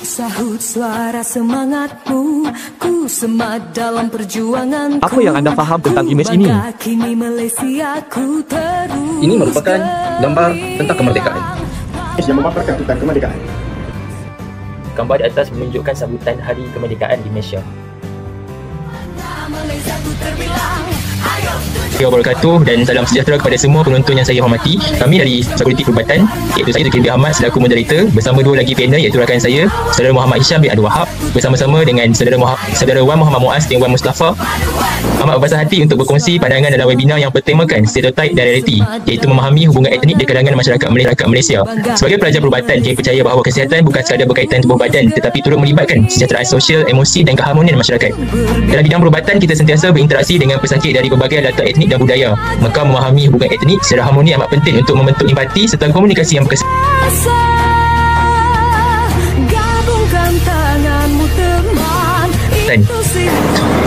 sahut suara semangatmu, ku semat dalam perjuanganku. Apa yang anda faham tentang imej ini? Ini merupakan gambar tentang kemerdekaan. Yang memaparkan tentang kemerdekaan. Gambar di atas menunjukkan sambutan Hari Kemerdekaan di Malaysia. Wabarakatuh dan salam sejahtera kepada semua penonton yang saya hormati. Kami dari Fakulti Perubatan, iaitu saya Dr. Ahmad selaku moderator bersama dua lagi panel iaitu rakan saya, Saudara Muhammad Hisham bin Abdul Wahab bersama-sama dengan Saudara Wan Muhammad Muaz dan Wan Mustafa amat berbesar hati untuk berkongsi pandangan dalam webinar yang bertemakan stereotip dan realiti, iaitu memahami hubungan etnik di kalangan masyarakat Malaysia. Sebagai pelajar perubatan, kami percaya bahawa kesihatan bukan sekadar berkaitan tubuh badan tetapi turut melibatkan kesejahteraan sosial, emosi dan keharmonian masyarakat. Dalam bidang perubatan, kita sentiasa berinteraksi dengan pesakit dari berbagai latar etnik dan budaya. Maka memahami hubungan etnik secara harmoni amat penting untuk membentuk empati serta komunikasi yang berkesan.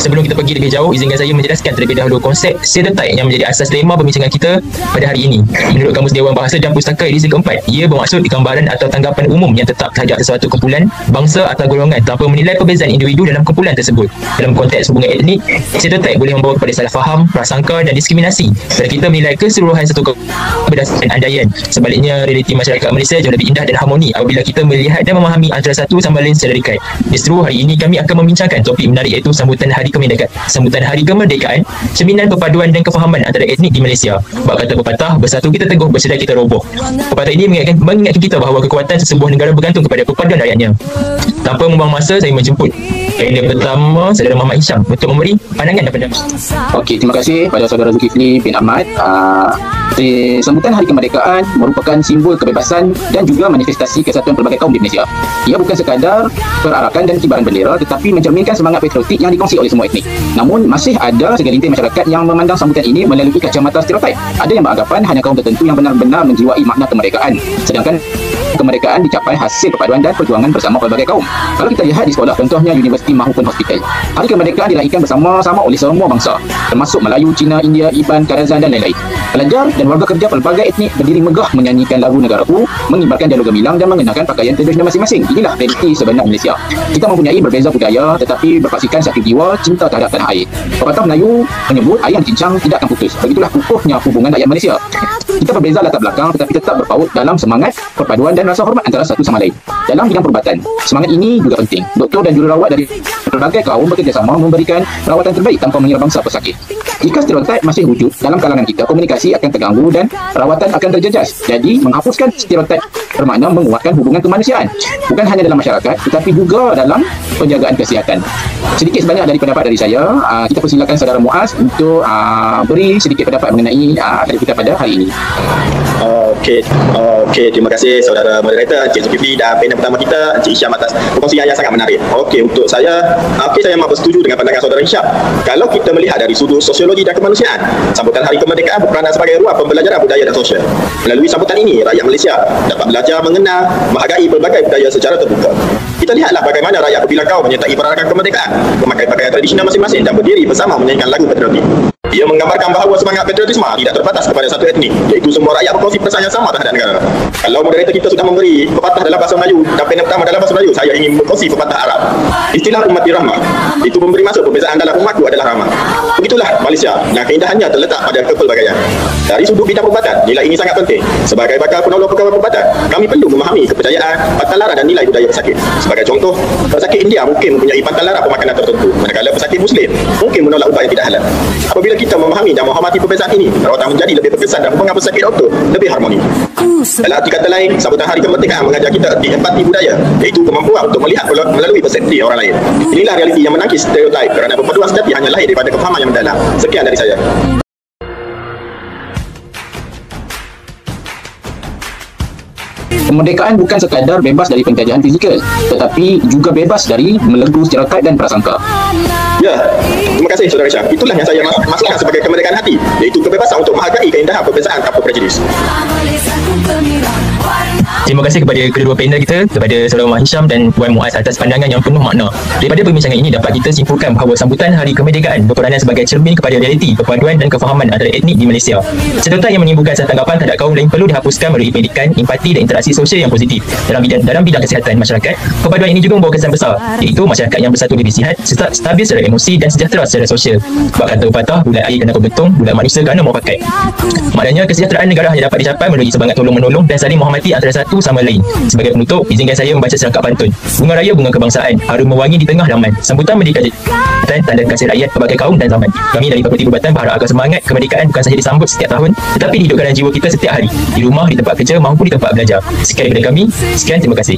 Sebelum kita pergi lebih jauh, izinkan saya menjelaskan terlebih dahulu konsep stereotip yang menjadi asas tema perbincangan kita pada hari ini. Menurut Kamus Dewan Bahasa dan Pustaka edisi keempat, ia bermaksud gambaran atau tanggapan umum yang tetap terhadap sesuatu kumpulan, bangsa atau golongan tanpa menilai perbezaan individu dalam kumpulan tersebut. Dalam konteks hubungan etnik, stereotip boleh membawa kepada salah faham, prasangka dan diskriminasi dan kita menilai keseluruhan satu berdasarkan andaian. Sebaliknya, realiti masyarakat Malaysia jauh lebih indah dan harmoni apabila kita melihat dan memahami antara satu sama lain secara dekat. Justru hari ini kami akan membincangkan topik menarik iaitu sambutan Hari Kemerdekaan, cerminan perpaduan dan kefahaman antara etnik di Malaysia. Bab kata pepatah, bersatu kita teguh, bersedar kita roboh. Pepatah ini mengingatkan kita bahawa kekuatan sesebuah negara bergantung kepada perpaduan rakyatnya. Tanpa membuang masa, saya menjemput panel pertama Saudara Muhammad Hisham untuk memberi pandangan dan pendapat. Okey, terima kasih pada Saudara Zulkifli bin Ahmad. Sambutan Hari Kemerdekaan merupakan simbol kebebasan dan juga manifestasi kesatuan pelbagai kaum di Malaysia. Ia bukan sekadar perarakan dan kibaran bendera tetapi mencerminkan semangat patriotik yang dikongsi oleh semua etnik. Namun masih ada segelintir masyarakat yang memandang sambutan ini melalui kacamata stereotip. Ada yang beranggapan hanya kaum tertentu yang benar-benar menjiwai makna kemerdekaan, sedangkan kemerdekaan dicapai hasil perpaduan dan perjuangan bersama pelbagai kaum. Kalau kita lihat di sekolah, contohnya universiti maupun hospital, Hari Kemerdekaan diraihkan bersama-sama oleh semua bangsa, termasuk Melayu, Cina, India, Iban, Kadazan dan lain-lain. Pelajar dan warga kerja pelbagai etnik berdiri megah menyanyikan lagu negaraku, mengibarkan dialog gemilang dan mengenakan pakaian tradisional masing-masing. Inilah realiti sebenar Malaysia. Kita mempunyai berbeza budaya tetapi berpaksikan satu jiwa cinta terhadap tanah air. Pepatah Melayu menyebut air yang dicincang tidak akan putus. Begitulah kukuhnya hubungan rakyat Malaysia. Kita berbeza latar belakang tetapi tetap berpaut dalam semangat perpaduan dan rasa hormat antara satu sama lain. Dalam bidang perubatan, semangat ini juga penting. Doktor dan jururawat dari berbagai kaum bekerjasama memberikan perawatan terbaik tanpa mengira bangsa pesakit. Jika stereotip masih wujud dalam kalangan kita, komunikasi akan terganggu dan perawatan akan terjejas. Jadi, menghapuskan stereotip bermakna menguatkan hubungan kemanusiaan. Bukan hanya dalam masyarakat, tetapi juga dalam penjagaan kesihatan. Sedikit sebanyak dari pendapat dari saya. Kita persilakan Saudara Muaz untuk beri sedikit pendapat mengenai topik kita pada hari ini. Okey, terima kasih Saudara Moderator Encik Zulkifli dan panel pertama kita Encik Hisham atas perkongsian yang sangat menarik. Okey, untuk saya, saya memang bersetuju dengan pandangan Saudara Hisham. Kalau kita melihat dari sudut sosiologi dan kemanusiaan, sambutan Hari Kemerdekaan berperanan sebagai ruang pembelajaran budaya dan sosial. Melalui sambutan ini, rakyat Malaysia dapat belajar mengenal, menghargai berbagai budaya secara terbuka. Kita lihatlah bagaimana rakyat berbilang kaum menyertai perarakan kemerdekaan, memakai pakaian tradisional masing-masing dan berdiri bersama menyanyikan lagu patriotik. Ia menggambarkan bahawa semangat patriotisme tidak terbatas kepada satu etnik, iaitu semua rakyat berkongsi perasaan yang sama terhadap negara. Kalau moderator kita sudah memberi pepatah dalam bahasa Melayu dan panel pertama dalam bahasa Melayu, saya ingin berkongsi pepatah Arab. Istilah ummati rahmah itu memberi maksud perbezaan dalam umatku adalah rahmah. Begitulah Malaysia dan keindahannya terletak pada kepelbagaian. Dari sudut bidang perubatan, nilai ini sangat penting. Sebagai bakal penolong pegawai perubatan, kami perlu memahami kepercayaan, pantang lara dan nilai budaya pesakit. Sebagai contoh, pesakit India mungkin mempunyai pantang lara pemakanan tertentu, manakala pesakit Muslim mungkin menolak ubat yang tidak halal. Apabila kita memahami dan menghormati perbezaan ini, perawatan menjadi lebih berkesan dan hubungan pesakit doktor lebih harmoni. Dalam arti kata lain, sambutan Hari Kemerdekaan mengajar kita erti empati budaya, iaitu kemampuan untuk melihat melalui persepsi orang lain. Inilah realiti yang menangkis stereotip kerana perpaduan sejati hanya lahir daripada kefahaman yang mendalam. Sekian dari saya. Kemerdekaan bukan sekadar bebas dari penjajahan fizikal, tetapi juga bebas dari melenggu stereotip dan prasangka. Ya, terima kasih Saudara Syah. Itulah yang saya maksudkan sebagai kemerdekaan hati, iaitu kebebasan untuk menghargai keindahan perbezaan tanpa prejudis. Terima kasih kepada kedua panel kita, kepada Saudara Muhammad Hisham dan Wan Muaz atas pandangan yang penuh makna. Daripada perbincangan ini dapat kita simpulkan bahawa sambutan Hari Kemerdekaan berperanan sebagai cermin kepada realiti, perpaduan dan kefahaman antara etnik di Malaysia. Serta yang menimbulkan satu tanggapan terhadap kaum lain perlu dihapuskan melalui pendidikan, empati dan interaksi sosial yang positif dalam bidang kesihatan masyarakat. Perpaduan ini juga membawa kesan besar, iaitu masyarakat yang bersatu lebih sihat, stabil secara emosi dan sejahtera secara sosial. Sebab kata pepatah, bulat air kerana berbetung, bulat manusia kerana mau pakai. Maknanya kesejahteraan negara hanya dapat dicapai melalui semangat tolong-menolong dan saling menghormati antara satu sama lain. Sebagai penutup, izinkan saya membaca serangkap pantun. Bunga raya bunga kebangsaan, harum mewangi di tengah laman. Sambutan merdeka dan tanda kasih rakyat berbagai kaum dan zaman. Kami dari Fakulti Perubatan berharap agar semangat kemerdekaan bukan sahaja disambut setiap tahun, tetapi dihidupkan dalam jiwa kita setiap hari, di rumah, di tempat kerja maupun di tempat belajar. Sekian daripada kami. Sekian, terima kasih.